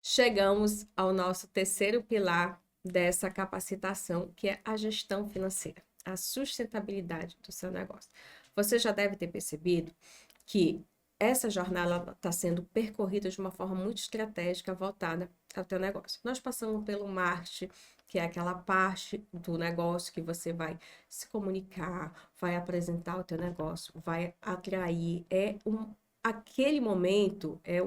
Chegamos ao nosso terceiro pilar dessa capacitação, que é a gestão financeira, a sustentabilidade do seu negócio. Você já deve ter percebido que essa jornada está sendo percorrida de uma forma muito estratégica, voltada ao teu negócio. Nós passamos pelo marketing, que é aquela parte do negócio que você vai se comunicar, vai apresentar o teu negócio, vai atrair, aquele momento é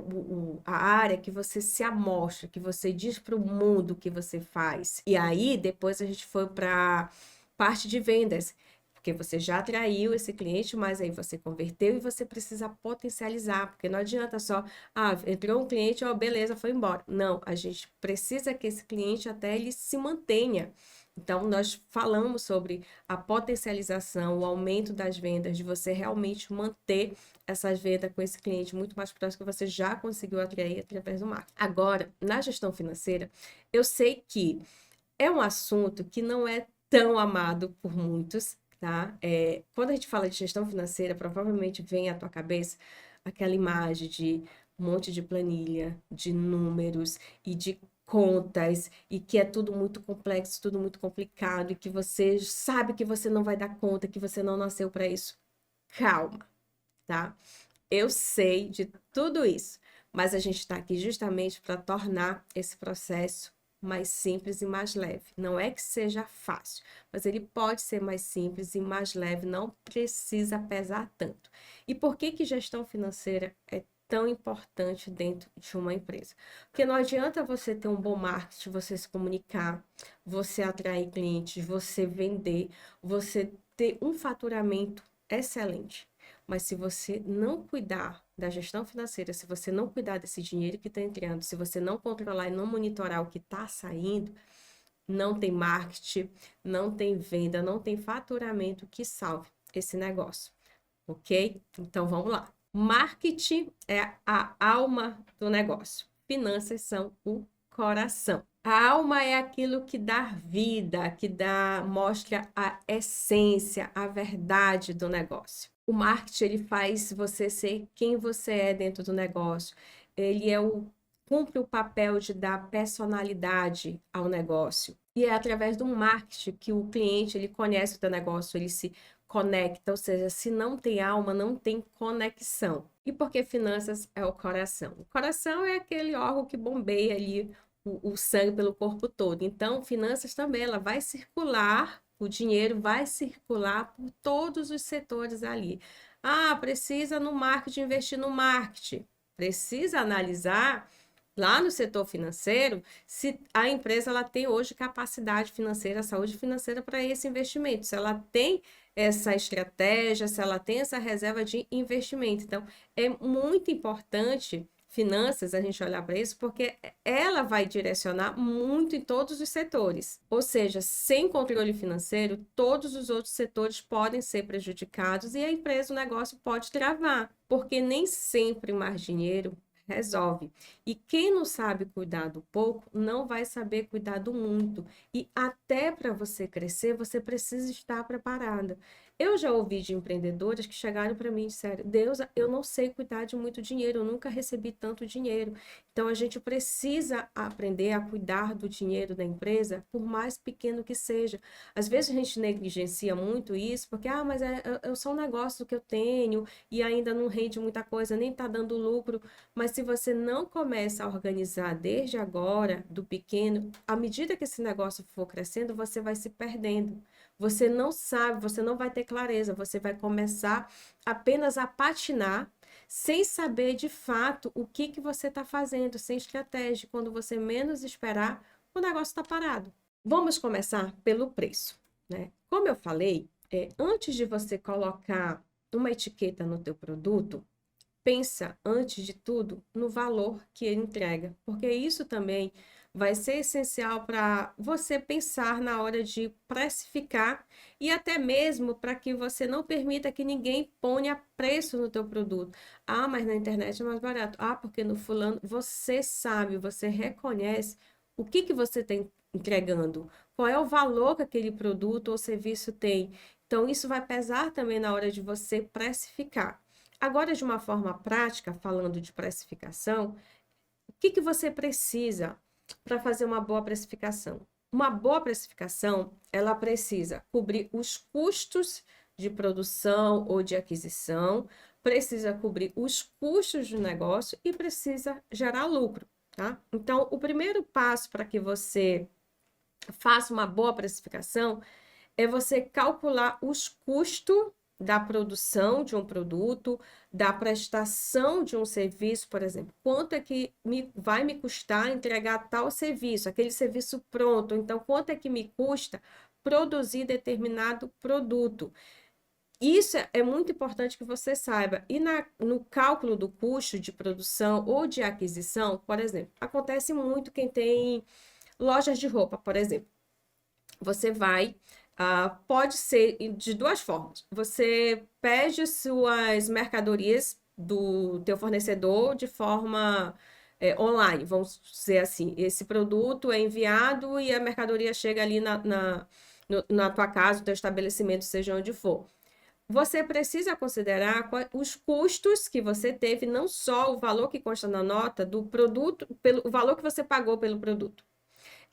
a área que você se amostra, que você diz para o mundo o que você faz. E aí, depois a gente foi para parte de vendas, porque você já atraiu esse cliente, mas aí você converteu e você precisa potencializar, porque não adianta só, entrou um cliente, beleza, foi embora. Não, a gente precisa que esse cliente até ele se mantenha. Então, nós falamos sobre a potencialização, o aumento das vendas, de você realmente manter essas vendas com esse cliente muito mais próximo que você já conseguiu atrair através do marketing. Agora, na gestão financeira, eu sei que é um assunto que não é tão amado por muitos, tá? Quando a gente fala de gestão financeira, provavelmente vem à tua cabeça aquela imagem de um monte de planilha, de números e de contas, e que é tudo muito complexo, tudo muito complicado, e que você sabe que você não vai dar conta, que você não nasceu para isso. Calma, tá? Eu sei de tudo isso, mas a gente está aqui justamente para tornar esse processo mais simples e mais leve. Não é que seja fácil, mas ele pode ser mais simples e mais leve, não precisa pesar tanto. E por que que gestão financeira é tão importante dentro de uma empresa? Porque não adianta você ter um bom marketing, você se comunicar, você atrair clientes, você vender, você ter um faturamento excelente. Mas se você não cuidar da gestão financeira, se você não cuidar desse dinheiro que está entrando, se você não controlar e não monitorar o que está saindo, não tem marketing, não tem venda, não tem faturamento que salve esse negócio, ok? Então vamos lá. Marketing é a alma do negócio. Finanças são o coração. A alma é aquilo que dá vida, mostra a essência, a verdade do negócio. O marketing ele faz você ser quem você é dentro do negócio. Ele cumpre o papel de dar personalidade ao negócio. E é através do marketing que o cliente ele conhece o teu negócio, ele se conecta, ou seja, se não tem alma, não tem conexão. E porque finanças é o coração? O coração é aquele órgão que bombeia ali o sangue pelo corpo todo. Então, finanças também, ela vai circular, o dinheiro vai circular por todos os setores ali. Precisa no marketing investir no marketing. Precisa analisar lá no setor financeiro se a empresa ela tem hoje capacidade financeira, saúde financeira para esse investimento, se ela tem essa estratégia, se ela tem essa reserva de investimento. Então, é muito importante finanças, a gente olhar para isso, porque ela vai direcionar muito em todos os setores. Ou seja, sem controle financeiro, todos os outros setores podem ser prejudicados e a empresa, o negócio pode travar, porque nem sempre mais dinheiro resolve. E quem não sabe cuidar do pouco, não vai saber cuidar do muito. E até para você crescer, você precisa estar preparada. Eu já ouvi de empreendedoras que chegaram para mim e disseram: Deus, eu não sei cuidar de muito dinheiro, eu nunca recebi tanto dinheiro. Então a gente precisa aprender a cuidar do dinheiro da empresa, por mais pequeno que seja. Às vezes a gente negligencia muito isso, porque, mas é só um negócio que eu tenho e ainda não rende muita coisa, nem está dando lucro. Mas se você não começa a organizar desde agora, do pequeno, à medida que esse negócio for crescendo, você vai se perdendo. Você não sabe, você não vai ter clareza, você vai começar apenas a patinar, sem saber de fato o que que você está fazendo, sem estratégia. Quando você menos esperar, o negócio está parado. Vamos começar pelo preço, né? Como eu falei, antes de você colocar uma etiqueta no teu produto, pensa, antes de tudo, no valor que ele entrega, porque isso também vai ser essencial para você pensar na hora de precificar e até mesmo para que você não permita que ninguém ponha preço no teu produto. Mas na internet é mais barato. Porque no fulano você sabe, você reconhece o que que você está entregando, qual é o valor que aquele produto ou serviço tem. Então, isso vai pesar também na hora de você precificar. Agora, de uma forma prática, falando de precificação, que você precisa para fazer uma boa precificação? Uma boa precificação, ela precisa cobrir os custos de produção ou de aquisição, precisa cobrir os custos do negócio e precisa gerar lucro, tá? Então, o primeiro passo para que você faça uma boa precificação é você calcular os custos da produção de um produto, da prestação de um serviço, por exemplo. Quanto é que vai me custar entregar tal serviço, aquele serviço pronto? Então, quanto é que me custa produzir determinado produto? Isso é muito importante que você saiba. E no cálculo do custo de produção ou de aquisição, por exemplo, acontece muito quem tem lojas de roupa, por exemplo. Você vai, pode ser de duas formas. Você pede suas mercadorias do teu fornecedor de forma online, vamos dizer assim. Esse produto é enviado e a mercadoria chega ali na tua casa, no teu estabelecimento, seja onde for. Você precisa considerar os custos que você teve, não só o valor que consta na nota do produto, o valor que você pagou pelo produto.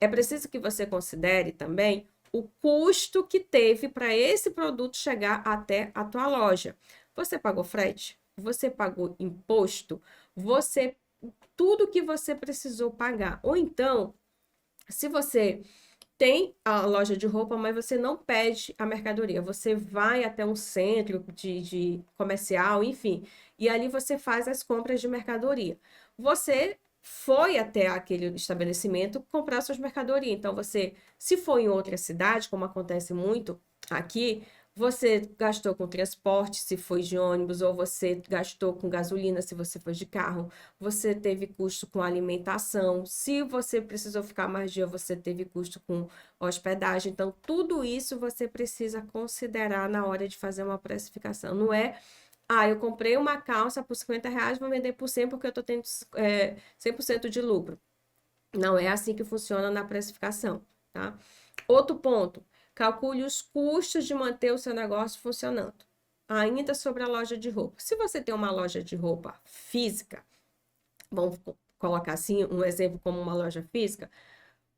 É preciso que você considere também o custo que teve para esse produto chegar até a tua loja. Você pagou frete? Você pagou imposto? Tudo que você precisou pagar. Ou então, se você tem a loja de roupa, mas você não pede a mercadoria. Você vai até um centro de comercial, enfim, e ali você faz as compras de mercadoria. Você foi até aquele estabelecimento comprar suas mercadorias. Então, se for em outra cidade, como acontece muito aqui, você gastou com transporte, se foi de ônibus, ou você gastou com gasolina, se você foi de carro. Você teve custo com alimentação. Se você precisou ficar mais dia, você teve custo com hospedagem. Então, tudo isso você precisa considerar na hora de fazer uma precificação. Não é, eu comprei uma calça por R$ 50, vou vender por 100 porque eu estou tendo 100% de lucro. Não é assim que funciona na precificação, tá? Outro ponto. Calcule os custos de manter o seu negócio funcionando. Ainda sobre a loja de roupa. Se você tem uma loja de roupa física, vamos colocar assim um exemplo como uma loja física,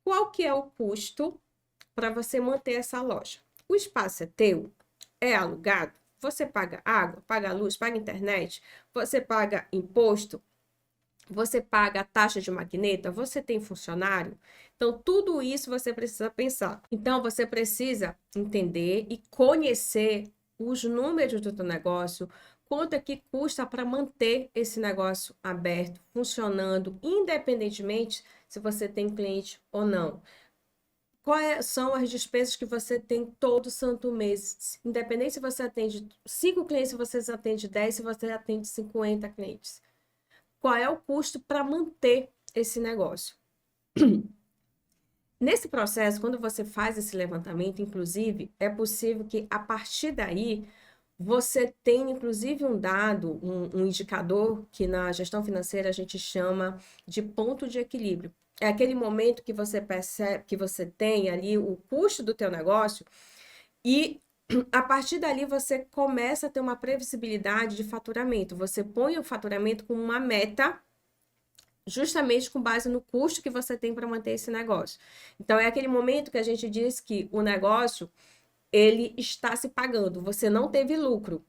qual que é o custo para você manter essa loja? O espaço é teu? É alugado? Você paga água, paga luz, paga internet? Você paga imposto? Você paga a taxa de maquineta? Você tem funcionário? Então, tudo isso você precisa pensar. Então, você precisa entender e conhecer os números do teu negócio, quanto é que custa para manter esse negócio aberto, funcionando, independentemente se você tem cliente ou não. Quais são as despesas que você tem todo santo mês? Independente se você atende 5 clientes, se você atende 10, se você atende 50 clientes. Qual é o custo para manter esse negócio? Nesse processo, quando você faz esse levantamento, inclusive, é possível que a partir daí você tenha, inclusive, um dado, um indicador que na gestão financeira a gente chama de ponto de equilíbrio. É aquele momento que você percebe que você tem ali o custo do teu negócio e a partir dali você começa a ter uma previsibilidade de faturamento. Você põe o faturamento como uma meta justamente com base no custo que você tem para manter esse negócio. Então, é aquele momento que a gente diz que o negócio, ele está se pagando. Você não teve lucro,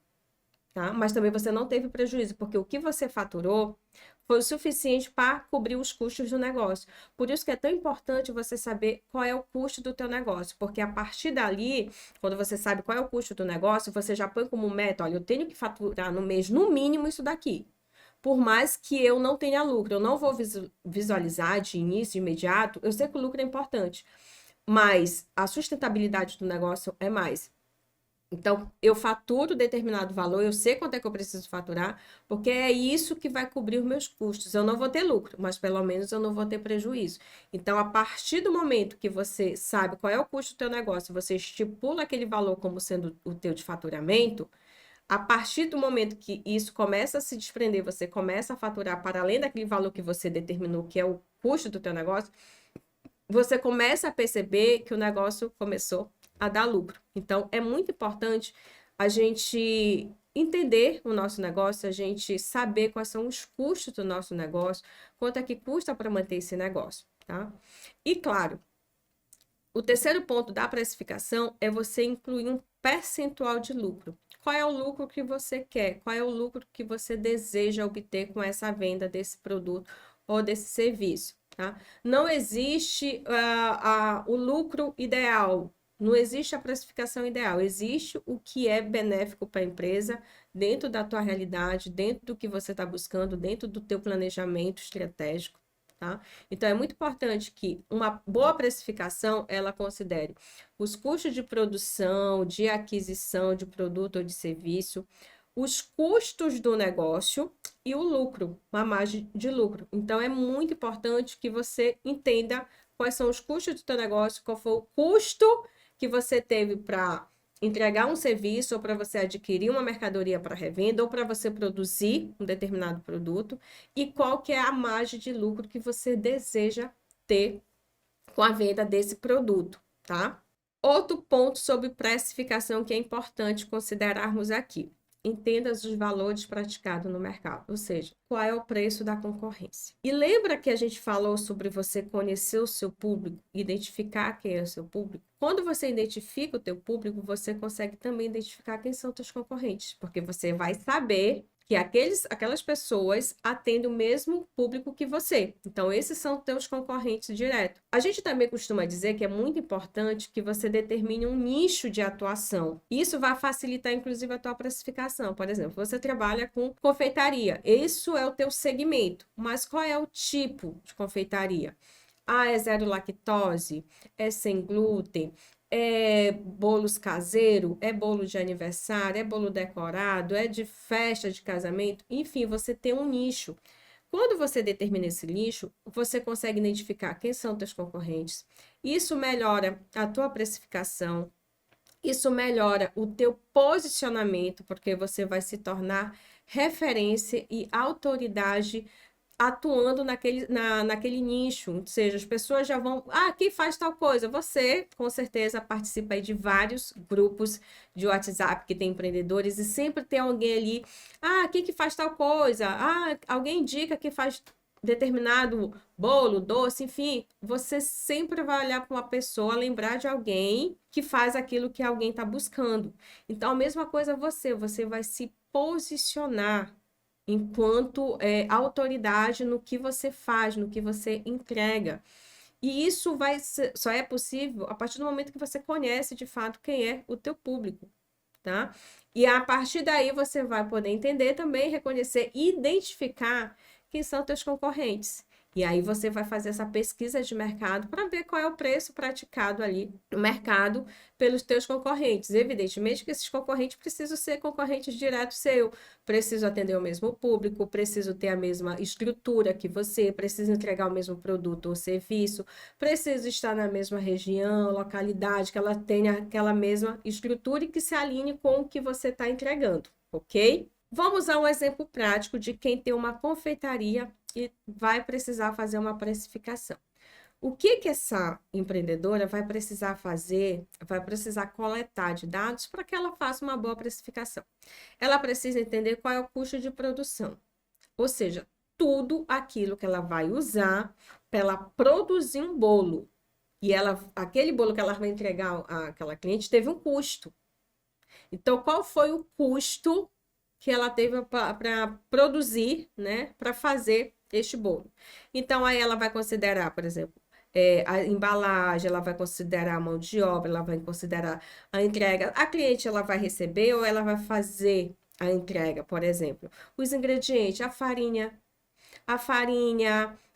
tá? Mas também você não teve prejuízo, porque o que você faturou foi o suficiente para cobrir os custos do negócio. Por isso que é tão importante você saber qual é o custo do teu negócio, porque a partir dali, quando você sabe qual é o custo do negócio, você já põe como meta, olha, eu tenho que faturar no mês, no mínimo, isso daqui. Por mais que eu não tenha lucro, eu não vou visualizar de início imediato, eu sei que o lucro é importante, mas a sustentabilidade do negócio é mais. Então, eu faturo determinado valor, eu sei quanto é que eu preciso faturar, porque é isso que vai cobrir os meus custos. Eu não vou ter lucro, mas pelo menos eu não vou ter prejuízo. Então, a partir do momento que você sabe qual é o custo do teu negócio, você estipula aquele valor como sendo o teu de faturamento, a partir do momento que isso começa a se desprender, você começa a faturar para além daquele valor que você determinou, que é o custo do teu negócio, você começa a perceber que o negócio começou a dar lucro. Então, é muito importante a gente entender o nosso negócio, a gente saber quais são os custos do nosso negócio, quanto é que custa para manter esse negócio, tá? E claro, o terceiro ponto da precificação é você incluir um percentual de lucro. Qual é o lucro que você quer? Qual é o lucro que você deseja obter com essa venda desse produto ou desse serviço, tá? Não existe o lucro ideal, não existe a precificação ideal, existe o que é benéfico para a empresa dentro da tua realidade, dentro do que você está buscando, dentro do teu planejamento estratégico. Tá? Então, é muito importante que uma boa precificação, ela considere os custos de produção, de aquisição de produto ou de serviço, os custos do negócio e o lucro, uma margem de lucro. Então, é muito importante que você entenda quais são os custos do teu negócio, qual foi o custo que você teve para entregar um serviço ou para você adquirir uma mercadoria para revenda ou para você produzir um determinado produto e qual que é a margem de lucro que você deseja ter com a venda desse produto, tá? Outro ponto sobre precificação que é importante considerarmos aqui. Entenda os valores praticados no mercado, ou seja, qual é o preço da concorrência. E lembra que a gente falou sobre você conhecer o seu público, identificar quem é o seu público? Quando você identifica o teu público, você consegue também identificar quem são os teus concorrentes, porque você vai saber que aquelas pessoas atendem o mesmo público que você. Então, esses são teus concorrentes diretos. A gente também costuma dizer que é muito importante que você determine um nicho de atuação. Isso vai facilitar, inclusive, a tua precificação. Por exemplo, você trabalha com confeitaria. Isso é o teu segmento. Mas qual é o tipo de confeitaria? Ah, é zero lactose? É sem glúten? É bolos caseiro, é bolo de aniversário, é bolo decorado, é de festa de casamento, enfim, você tem um nicho. Quando você determina esse nicho, você consegue identificar quem são teus concorrentes. Isso melhora a tua precificação, isso melhora o teu posicionamento, porque você vai se tornar referência e autoridade atuando naquele nicho, ou seja, as pessoas já vão, quem faz tal coisa? Você, com certeza, participa aí de vários grupos de WhatsApp que tem empreendedores e sempre tem alguém ali, quem que faz tal coisa? Alguém indica que faz determinado bolo, doce, enfim, você sempre vai olhar para uma pessoa, lembrar de alguém que faz aquilo que alguém está buscando. Então, a mesma coisa você vai se posicionar enquanto autoridade no que você faz, no que você entrega. E isso só é possível a partir do momento que você conhece de fato quem é o teu público, tá? E a partir daí você vai poder entender também, reconhecer e identificar quem são teus concorrentes. E aí você vai fazer essa pesquisa de mercado para ver qual é o preço praticado ali no mercado pelos teus concorrentes. Evidentemente que esses concorrentes precisam ser concorrentes diretos seu, precisam atender o mesmo público, precisam ter a mesma estrutura que você, precisam entregar o mesmo produto ou serviço, precisam estar na mesma região, localidade, que ela tenha aquela mesma estrutura e que se alinhe com o que você está entregando, ok? Vamos a um exemplo prático de quem tem uma confeitaria e vai precisar fazer uma precificação. O que essa empreendedora vai precisar fazer? Vai precisar coletar de dados para que ela faça uma boa precificação. Ela precisa entender qual é o custo de produção, ou seja, tudo aquilo que ela vai usar para ela produzir um bolo. E aquele bolo que ela vai entregar àquela cliente teve um custo. Então, qual foi o custo que ela teve para produzir, né, para fazer este bolo? Então, aí ela vai considerar, por exemplo, a embalagem, ela vai considerar a mão de obra, ela vai considerar a entrega. A cliente, ela vai receber ou ela vai fazer a entrega, por exemplo. Os ingredientes, a farinha,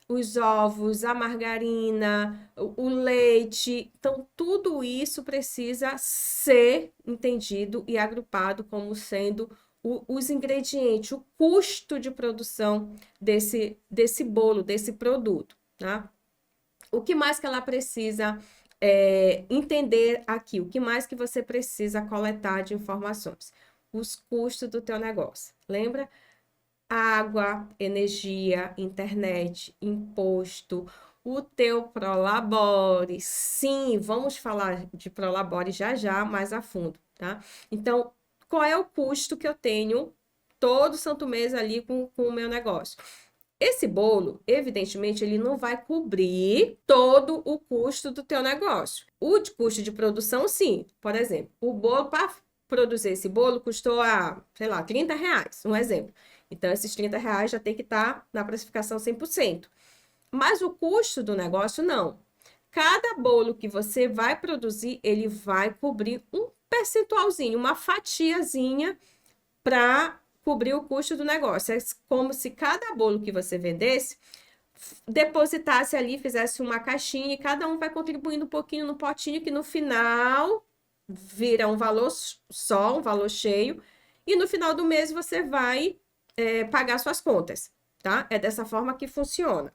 os ovos, a margarina, o leite. Então, tudo isso precisa ser entendido e agrupado como sendo os ingredientes, o custo de produção desse bolo, desse produto, tá? O que mais que ela precisa entender aqui? O que mais que você precisa coletar de informações? Os custos do teu negócio. Lembra? Água, energia, internet, imposto, o teu Prolabore. Sim, vamos falar de Prolabore já já mais a fundo, tá? Então, qual é o custo que eu tenho todo santo mês ali com o meu negócio. Esse bolo, evidentemente, ele não vai cobrir todo o custo do teu negócio. O custo de produção, sim. Por exemplo, o bolo, para produzir esse bolo, custou, sei lá, R$ 30, um exemplo. Então, esses R$ 30 já tem que estar na precificação 100%. Mas o custo do negócio, não. Cada bolo que você vai produzir, ele vai cobrir um percentualzinho, uma fatiazinha para cobrir o custo do negócio. É como se cada bolo que você vendesse, depositasse ali, fizesse uma caixinha e cada um vai contribuindo um pouquinho no potinho, que no final vira um valor só, um valor cheio, e no final do mês você vai pagar suas contas, tá? É dessa forma que funciona.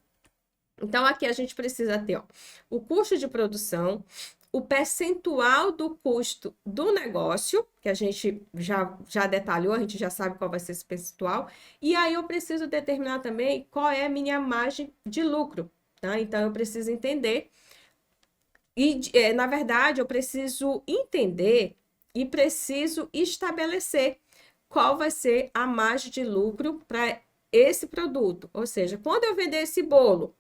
Então, aqui a gente precisa ter, ó, o custo de produção, o percentual do custo do negócio, que a gente já detalhou, a gente já sabe qual vai ser esse percentual, e aí eu preciso determinar também qual é a minha margem de lucro, tá? Então, eu preciso entender, e na verdade, eu preciso entender e preciso estabelecer qual vai ser a margem de lucro para esse produto. Ou seja, quando eu vender esse bolo,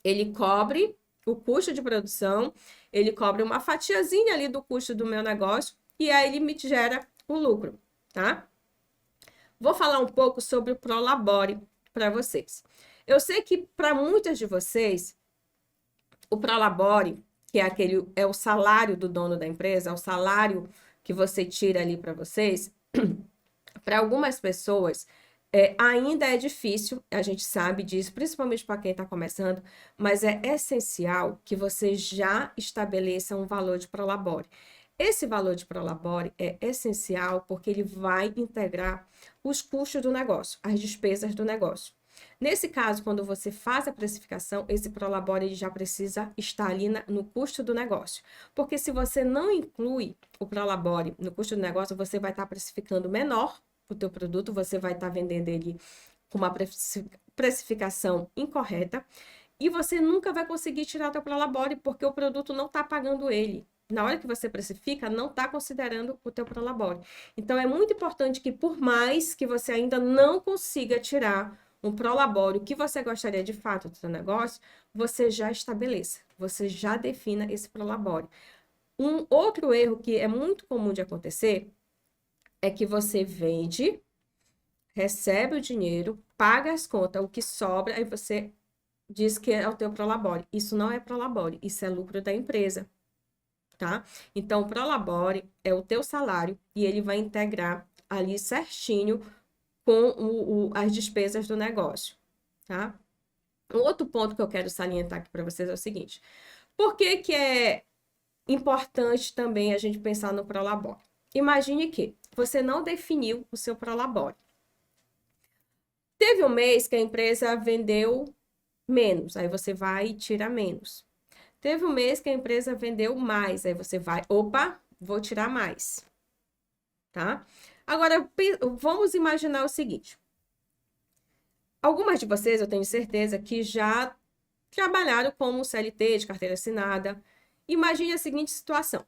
ele cobre o custo de produção, ele cobre uma fatiazinha ali do custo do meu negócio e aí ele me gera o lucro, tá? Vou falar um pouco sobre o Prolabore para vocês. Eu sei que para muitas de vocês, o Prolabore, que é o salário do dono da empresa, é o salário que você tira ali para vocês, para algumas pessoas, ainda é difícil, a gente sabe disso, principalmente para quem está começando, mas é essencial que você já estabeleça um valor de Prolabore. Esse valor de Prolabore é essencial porque ele vai integrar os custos do negócio, as despesas do negócio. Nesse caso, quando você faz a precificação, esse Prolabore ele já precisa estar ali no custo do negócio. Porque se você não inclui o Prolabore no custo do negócio, você vai estar precificando menor o teu produto, você vai estar vendendo ele com uma precificação incorreta e você nunca vai conseguir tirar o teu Prolabore porque o produto não está pagando ele. Na hora que você precifica, não está considerando o teu Prolabore. Então, é muito importante que, por mais que você ainda não consiga tirar um Prolabore, o que você gostaria de fato do seu negócio, você já estabeleça, você já defina esse Prolabore. Um outro erro que é muito comum de acontecer é que você vende, recebe o dinheiro, paga as contas, o que sobra, aí você diz que é o teu Prolabore. Isso não é Prolabore, isso é lucro da empresa, tá? Então, o Prolabore é o teu salário e ele vai integrar ali certinho com as despesas do negócio, tá? Um outro ponto que eu quero salientar aqui para vocês é o seguinte: por que que é importante também a gente pensar no Prolabore? Imagine que você não definiu o seu Prolabore. Teve um mês que a empresa vendeu menos, aí você vai e tira menos. Teve um mês que a empresa vendeu mais, aí você vai, opa, vou tirar mais, tá? Agora, vamos imaginar o seguinte. Algumas de vocês, eu tenho certeza, que já trabalharam como CLT, de carteira assinada. Imagine a seguinte situação.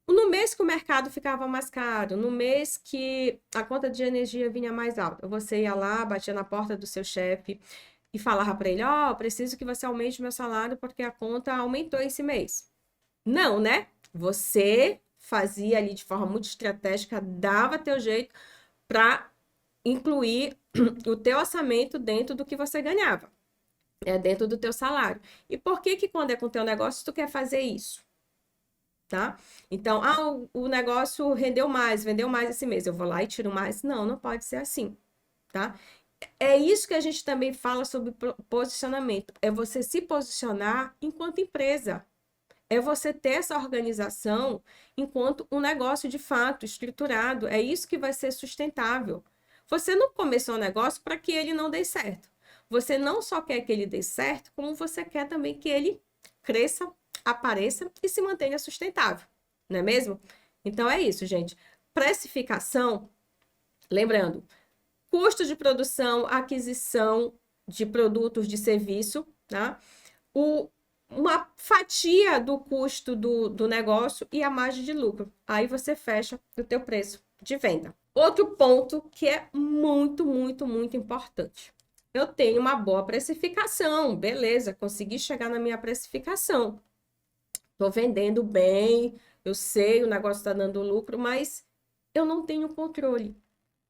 No mês que o mercado ficava mais caro, no mês que a conta de energia vinha mais alta, você ia lá, batia na porta do seu chefe e falava para ele, ó, preciso que você aumente meu salário porque a conta aumentou esse mês. Não, né? Você fazia ali de forma muito estratégica, dava teu jeito para incluir o teu orçamento dentro do que você ganhava, dentro do teu salário. E por que que quando é com o teu negócio tu quer fazer isso? Tá? Então, o negócio rendeu mais, vendeu mais esse mês, eu vou lá e tiro mais? Não, não pode ser assim, tá? É isso que a gente também fala sobre posicionamento, é você se posicionar enquanto empresa, é você ter essa organização enquanto um negócio de fato estruturado, é isso que vai ser sustentável. Você não começou um negócio para que ele não dê certo. Você não só quer que ele dê certo, como você quer também que ele cresça, apareça e se mantenha sustentável, não é mesmo? Então é isso, gente. Precificação, lembrando, custo de produção, aquisição de produtos de serviço, tá? uma fatia do custo do negócio e a margem de lucro. Aí você fecha o teu preço de venda. Outro ponto que é muito, muito, muito importante. Eu tenho uma boa precificação, beleza, consegui chegar na minha precificação. Estou vendendo bem, eu sei, o negócio está dando lucro, mas eu não tenho controle.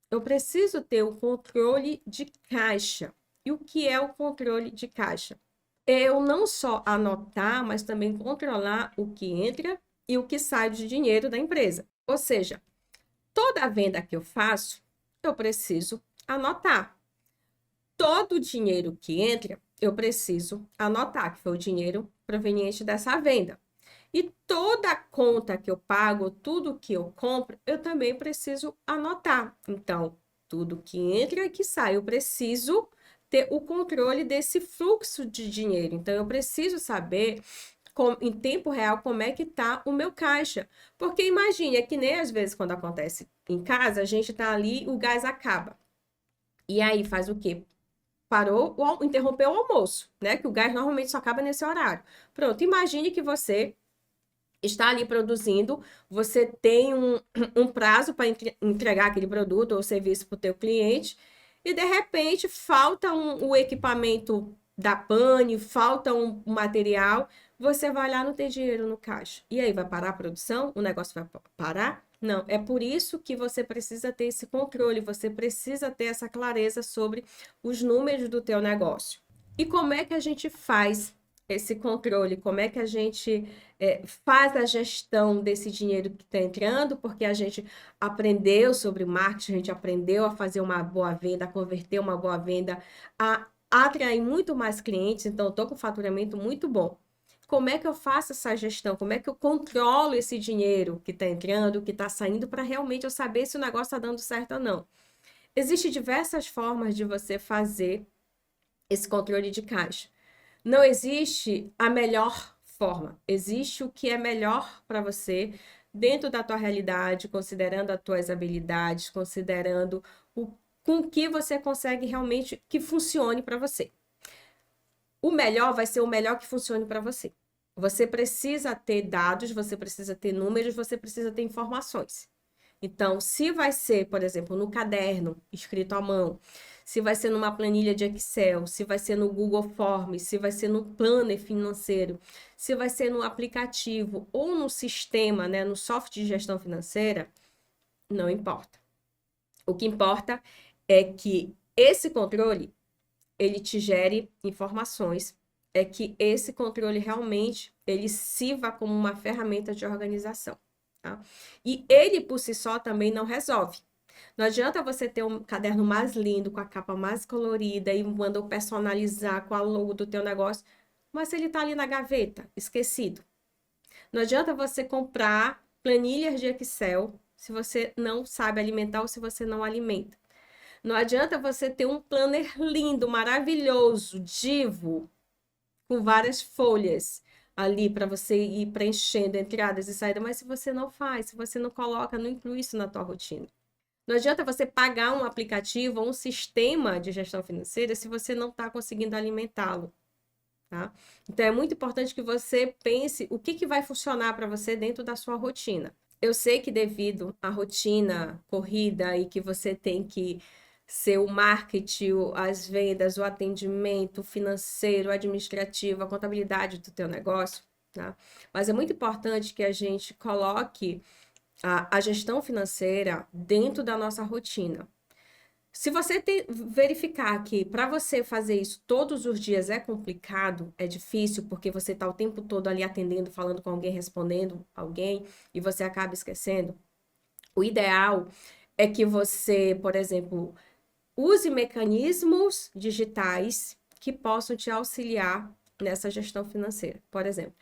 Eu preciso ter o controle de caixa. E o que é o controle de caixa? Eu não só anotar, mas também controlar o que entra e o que sai de dinheiro da empresa. Ou seja, toda a venda que eu faço, eu preciso anotar. Todo o dinheiro que entra, eu preciso anotar, que foi o dinheiro proveniente dessa venda. E toda a conta que eu pago, tudo que eu compro, eu também preciso anotar. Então, tudo que entra e que sai, eu preciso ter o controle desse fluxo de dinheiro. Então, eu preciso saber em tempo real como é que tá o meu caixa. Porque imagine, é que nem às vezes quando acontece em casa, a gente tá ali, o gás acaba. E aí faz o quê? Parou, interrompeu o almoço, né? Que o gás normalmente só acaba nesse horário. Pronto, imagine que você está ali produzindo, você tem um prazo para entregar aquele produto ou serviço para o teu cliente e de repente falta o equipamento da pane, falta um material, você vai lá, não tem dinheiro no caixa. E aí vai parar a produção? O negócio vai parar? Não, é por isso que você precisa ter esse controle, você precisa ter essa clareza sobre os números do teu negócio. E como é que a gente faz esse controle? Como é que a gente faz a gestão desse dinheiro que está entrando? Porque a gente aprendeu sobre marketing, a gente aprendeu a fazer uma boa venda, a converter uma boa venda, a atrair muito mais clientes, então eu estou com faturamento muito bom. Como é que eu faço essa gestão? Como é que eu controlo esse dinheiro que está entrando, que está saindo, para realmente eu saber se o negócio está dando certo ou não? Existem diversas formas de você fazer esse controle de caixa. Não existe a melhor forma, existe o que é melhor para você dentro da tua realidade, considerando as tuas habilidades, considerando com que você consegue realmente que funcione para você. O melhor vai ser o melhor que funcione para você. Você precisa ter dados, você precisa ter números, você precisa ter informações. Então, se vai ser, por exemplo, no caderno, escrito à mão, se vai ser numa planilha de Excel, se vai ser no Google Forms, se vai ser no planner financeiro, se vai ser no aplicativo ou no sistema, né, no software de gestão financeira, não importa. O que importa é que esse controle, ele te gere informações, é que esse controle realmente, ele sirva como uma ferramenta de organização. Tá? E ele, por si só, também não resolve. Não adianta você ter um caderno mais lindo, com a capa mais colorida e mandou personalizar com a logo do teu negócio, mas se ele está ali na gaveta, esquecido. Não adianta você comprar planilhas de Excel se você não sabe alimentar ou se você não alimenta. Não adianta você ter um planner lindo, maravilhoso, divo, com várias folhas ali para você ir preenchendo entradas e saídas, mas se você não faz, se você não coloca, não inclui isso na tua rotina. Não adianta você pagar um aplicativo ou um sistema de gestão financeira se você não está conseguindo alimentá-lo, tá? Então, é muito importante que você pense o que vai funcionar para você dentro da sua rotina. Eu sei que devido à rotina corrida e que você tem que ser o marketing, as vendas, o atendimento financeiro, administrativo, a contabilidade do teu negócio, tá? Mas é muito importante que a gente coloque a gestão financeira dentro da nossa rotina. Se você verificar que para você fazer isso todos os dias é complicado, é difícil, porque você está o tempo todo ali atendendo, falando com alguém, respondendo alguém, e você acaba esquecendo, o ideal é que você, por exemplo, use mecanismos digitais que possam te auxiliar nessa gestão financeira. Por exemplo,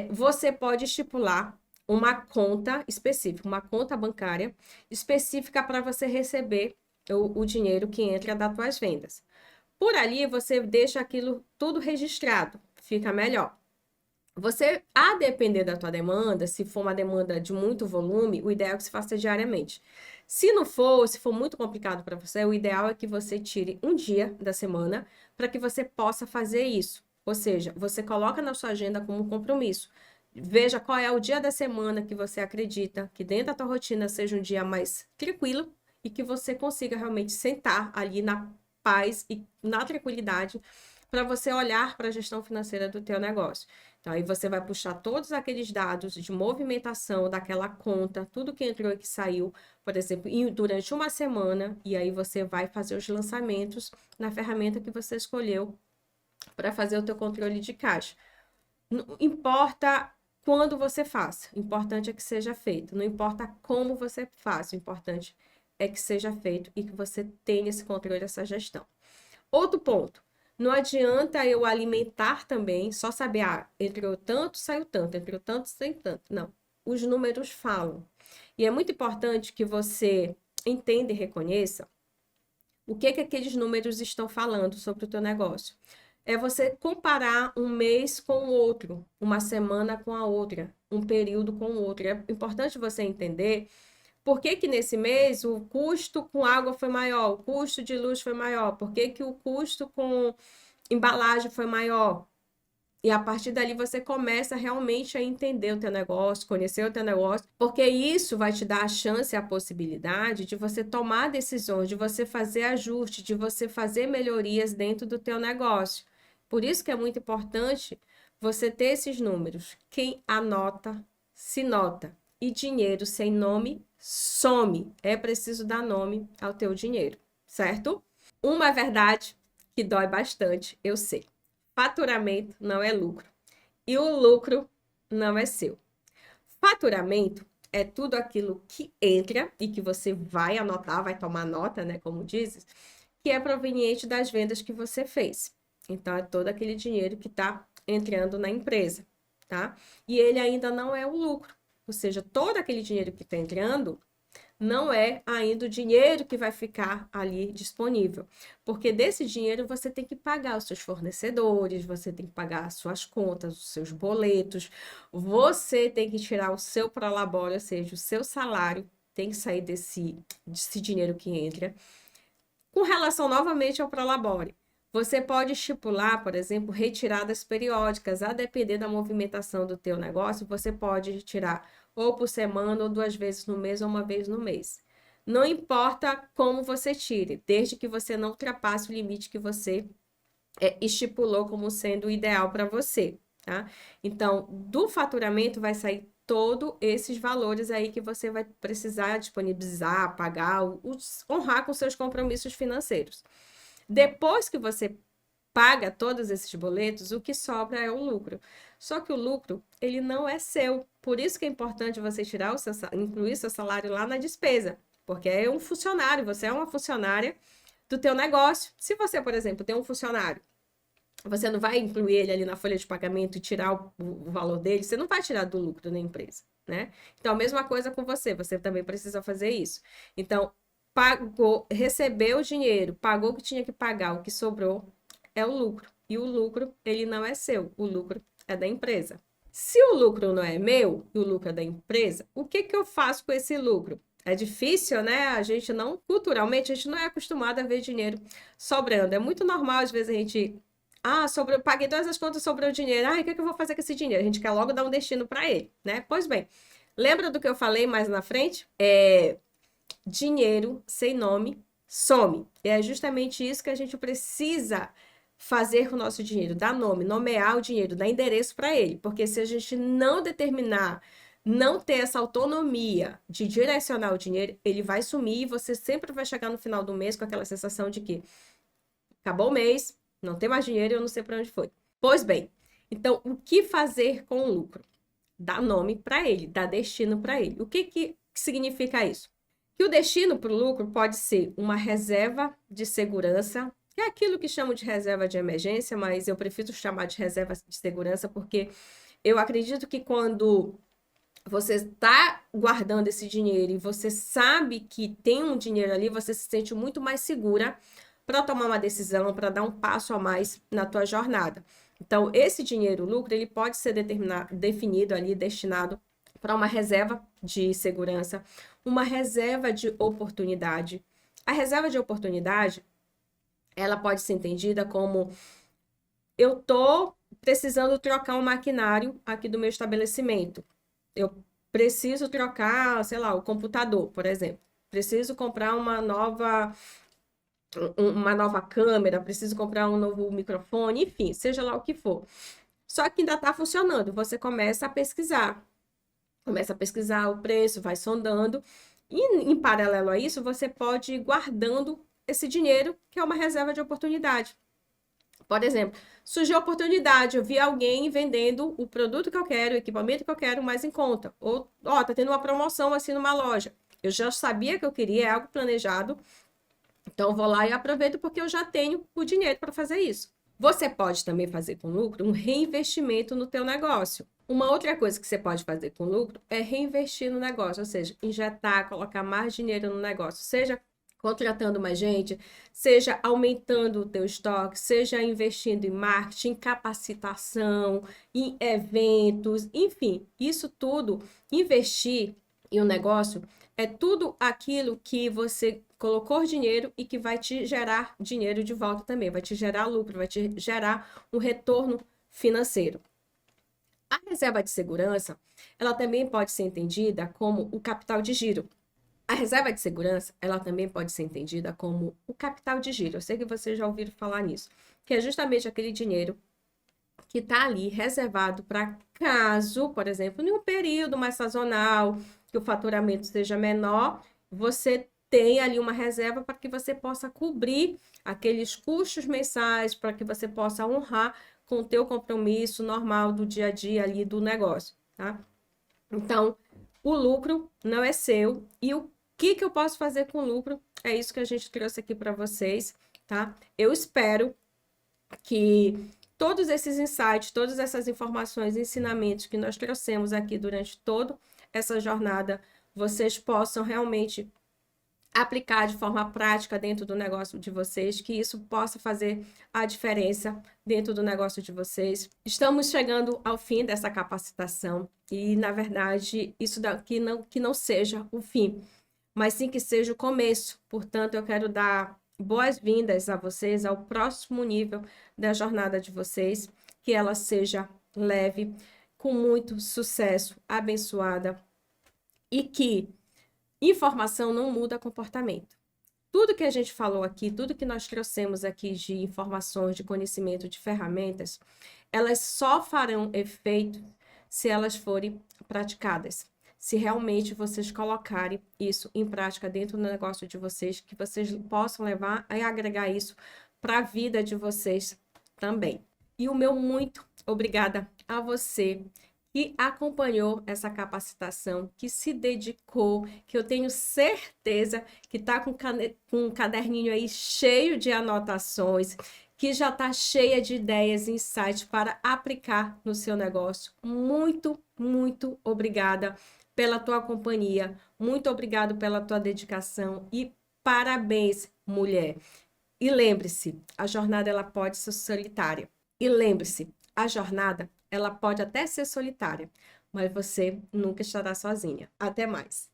você pode estipular uma conta específica, uma conta bancária específica para você receber o dinheiro que entra das tuas vendas. Por ali, você deixa aquilo tudo registrado, fica melhor. Você, a depender da tua demanda, se for uma demanda de muito volume, o ideal é que você faça diariamente. Se não for, se for muito complicado para você, o ideal é que você tire um dia da semana para que você possa fazer isso. Ou seja, você coloca na sua agenda como um compromisso. Veja qual é o dia da semana que você acredita que dentro da tua rotina seja um dia mais tranquilo e que você consiga realmente sentar ali na paz e na tranquilidade para você olhar para a gestão financeira do teu negócio. Então, aí você vai puxar todos aqueles dados de movimentação daquela conta, tudo que entrou e que saiu, por exemplo, durante uma semana, e aí você vai fazer os lançamentos na ferramenta que você escolheu para fazer o teu controle de caixa. Não importa quando você faça, o importante é que seja feito. Não importa como você faça, o importante é que seja feito e que você tenha esse controle, essa gestão. Outro ponto, não adianta eu alimentar também, só saber, entrou tanto, saiu tanto, entrou tanto, saiu tanto. Não, os números falam. E é muito importante que você entenda e reconheça o que aqueles números estão falando sobre o teu negócio. É você comparar um mês com o outro, uma semana com a outra, um período com o outro. É importante você entender por que que nesse mês o custo com água foi maior, o custo de luz foi maior, por que que o custo com embalagem foi maior. E a partir dali você começa realmente a entender o teu negócio, conhecer o teu negócio, porque isso vai te dar a chance e a possibilidade de você tomar decisões, de você fazer ajustes, de você fazer melhorias dentro do teu negócio. Por isso que é muito importante você ter esses números. Quem anota, se nota. E dinheiro sem nome, some. É preciso dar nome ao teu dinheiro, certo? Uma verdade que dói bastante, eu sei. Faturamento não é lucro. E o lucro não é seu. Faturamento é tudo aquilo que entra e que você vai anotar, vai tomar nota, né, como dizes, que é proveniente das vendas que você fez. Então, é todo aquele dinheiro que está entrando na empresa, tá? E ele ainda não é o lucro. Ou seja, todo aquele dinheiro que está entrando não é ainda o dinheiro que vai ficar ali disponível. Porque desse dinheiro você tem que pagar os seus fornecedores, você tem que pagar as suas contas, os seus boletos, você tem que tirar o seu prolabore, ou seja, o seu salário tem que sair desse dinheiro que entra. Com relação novamente ao prolabore, você pode estipular, por exemplo, retiradas periódicas, a depender da movimentação do teu negócio, você pode tirar ou por semana, ou 2 vezes no mês, ou uma vez no mês. Não importa como você tire, desde que você não ultrapasse o limite que você estipulou como sendo o ideal para você, tá? Então, do faturamento vai sair todos esses valores aí que você vai precisar disponibilizar, pagar, honrar com seus compromissos financeiros. Depois que você paga todos esses boletos, o que sobra é o lucro. Só que o lucro, ele não é seu. Por isso que é importante você tirar incluir seu salário lá na despesa, porque é um funcionário, você é uma funcionária do teu negócio. Se você, por exemplo, tem um funcionário, você não vai incluir ele ali na folha de pagamento e tirar o valor dele, você não vai tirar do lucro da empresa, né? Então, a mesma coisa com você também precisa fazer isso. Então, pagou, recebeu o dinheiro, pagou o que tinha que pagar, o que sobrou é o lucro. E o lucro, ele não é seu, o lucro é da empresa. Se o lucro não é meu e o lucro é da empresa, o que que eu faço com esse lucro? É difícil, né? A gente não, culturalmente, a gente não é acostumado a ver dinheiro sobrando. É muito normal, às vezes, a gente sobrou, paguei todas as contas, sobrou dinheiro. O que que eu vou fazer com esse dinheiro? A gente quer logo dar um destino para ele, né? Pois bem, lembra do que eu falei mais na frente? Dinheiro sem nome some. E é justamente isso que a gente precisa fazer com o nosso dinheiro, dar nome, nomear o dinheiro, dar endereço para ele. Porque se a gente não determinar, não ter essa autonomia de direcionar o dinheiro, ele vai sumir e você sempre vai chegar no final do mês com aquela sensação de que acabou o mês, não tem mais dinheiro e eu não sei para onde foi. Pois bem, então o que fazer com o lucro? Dar nome para ele, dar destino para ele. O que significa isso? Que o destino para o lucro pode ser uma reserva de segurança, que é aquilo que chamam de reserva de emergência, mas eu prefiro chamar de reserva de segurança porque eu acredito que quando você está guardando esse dinheiro e você sabe que tem um dinheiro ali, você se sente muito mais segura para tomar uma decisão, para dar um passo a mais na tua jornada. Então, esse dinheiro lucro, ele pode ser definido ali, destinado para uma reserva de segurança, uma reserva de oportunidade. A reserva de oportunidade, ela pode ser entendida como eu tô precisando trocar um maquinário aqui do meu estabelecimento. Eu preciso trocar, sei lá, o computador, por exemplo. Preciso comprar uma nova câmera, preciso comprar um novo microfone, enfim, seja lá o que for. Só que ainda está funcionando. Você começa a pesquisar o preço, vai sondando, e em paralelo a isso, você pode ir guardando esse dinheiro, que é uma reserva de oportunidade. Por exemplo, surgiu a oportunidade, eu vi alguém vendendo o produto que eu quero, o equipamento que eu quero, mais em conta. Ou, ó, tá tendo uma promoção assim numa loja. Eu já sabia que eu queria, é algo planejado, então eu vou lá e aproveito porque eu já tenho o dinheiro para fazer isso. Você pode também fazer com lucro um reinvestimento no teu negócio. Uma outra coisa que você pode fazer com lucro é reinvestir no negócio, ou seja, injetar, colocar mais dinheiro no negócio, seja contratando mais gente, seja aumentando o teu estoque, seja investindo em marketing, em capacitação, em eventos, enfim, isso tudo, investir em um negócio é tudo aquilo que você colocou dinheiro e que vai te gerar dinheiro de volta também, vai te gerar lucro, vai te gerar um retorno financeiro. A reserva de segurança, ela também pode ser entendida como o capital de giro. A reserva de segurança, ela também pode ser entendida como o capital de giro. Eu sei que vocês já ouviram falar nisso, que é justamente aquele dinheiro que está ali reservado para caso, por exemplo, em um período mais sazonal, que o faturamento seja menor, você tem ali uma reserva para que você possa cobrir aqueles custos mensais, para que você possa honrar com o teu compromisso normal do dia a dia ali do negócio, tá? Então, o lucro não é seu e o que eu posso fazer com o lucro? É isso que a gente trouxe aqui para vocês, tá? Eu espero que todos esses insights, todas essas informações, ensinamentos que nós trouxemos aqui durante toda essa jornada, vocês possam realmente aplicar de forma prática dentro do negócio de vocês, que isso possa fazer a diferença dentro do negócio de vocês. Estamos chegando ao fim dessa capacitação e, na verdade, isso daqui que não seja o fim, mas sim que seja o começo. Portanto, eu quero dar boas-vindas a vocês ao próximo nível da jornada de vocês, que ela seja leve, com muito sucesso, abençoada e que informação não muda comportamento. Tudo que a gente falou aqui, tudo que nós trouxemos aqui de informações, de conhecimento, de ferramentas, elas só farão efeito se elas forem praticadas. Se realmente vocês colocarem isso em prática dentro do negócio de vocês, que vocês possam levar e agregar isso para a vida de vocês também. E o meu muito obrigada a você que acompanhou essa capacitação, que se dedicou, que eu tenho certeza que está com um caderninho aí cheio de anotações, que já está cheia de ideias e insights para aplicar no seu negócio. Muito, muito obrigada pela tua companhia, muito obrigado pela tua dedicação e parabéns, mulher. E lembre-se, a jornada ela pode ser solitária. E lembre-se, a jornada ela pode até ser solitária, mas você nunca estará sozinha. Até mais.